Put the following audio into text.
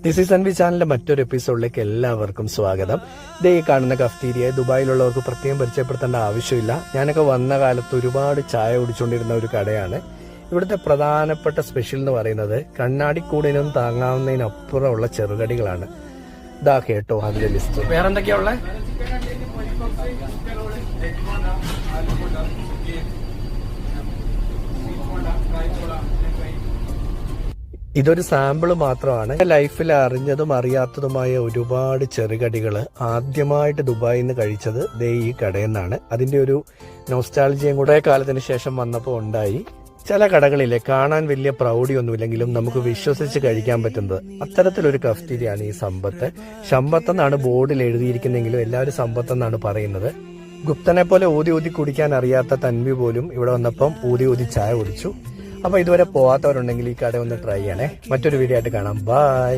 This is Anvi ചാനലിന്റെ മറ്റൊരു എപ്പിസോഡിലേക്ക് എല്ലാവർക്കും സ്വാഗതം. ഇതേ ഈ കാണുന്ന കഫ്തീരിയ ദുബായിലുള്ളവർക്ക് പ്രത്യേകം പരിചയപ്പെടുത്തേണ്ട ആവശ്യമില്ല. ഞാനൊക്കെ വന്ന കാലത്ത് ഒരുപാട് ചായ കുടിച്ചുകൊണ്ടിരുന്ന ഒരു കടയാണ്. ഇവിടുത്തെ പ്രധാനപ്പെട്ട സ്പെഷ്യൽ എന്ന് പറയുന്നത് കണ്ണാടിക്കൂടിനും താങ്ങാവുന്നതിനപ്പുറമുള്ള ചെറുകടികളാണ്. ഇതാ കേട്ടോ അതിന്റെ ലിസ്റ്റ്. വേറെന്തൊക്കെയാ ഉള്ളത്? ഇതൊരു സാമ്പിൾ മാത്രമാണ്. ലൈഫിൽ അറിഞ്ഞതും അറിയാത്തതുമായ ഒരുപാട് ചെറുകടികൾ ആദ്യമായിട്ട് ദുബായിൽ നിന്ന് കഴിച്ചത് ദേ ഈ കടയിൽ നിന്നാണ്. അതിന്റെ ഒരു നോസ്റ്റാൾജിയും കൂടെ കാലത്തിന് ശേഷം വന്നപ്പോൾ ഉണ്ടായി. ചില കടകളിലെ കാണാൻ വലിയ പ്രൗഢിയൊന്നുമില്ലെങ്കിലും നമുക്ക് വിശ്വസിച്ച് കഴിക്കാൻ പറ്റുന്നത് അത്തരത്തിലൊരു കഫ്തീരിയാണ് ഈ സമ്പത്ത്. ശമ്പത്ത് എന്നാണ് ബോർഡിൽ എഴുതിയിരിക്കുന്നെങ്കിലും എല്ലാവരും സമ്പത്ത് എന്നാണ് പറയുന്നത്. ഗുപ്തനെ പോലെ ഊതി ഊതി കുടിക്കാൻ അറിയാത്ത തൻവി പോലും ഇവിടെ വന്നപ്പം ഊതി ഊതി ചായ കുടിച്ചു. അപ്പൊ ഇതുവരെ പോവാത്തവരുണ്ടെങ്കിൽ ഈ കട ഒന്ന് ട്രൈ ചെയ്യണേ. മറ്റൊരു വീഡിയോ ആയിട്ട് കാണാം. ബൈ.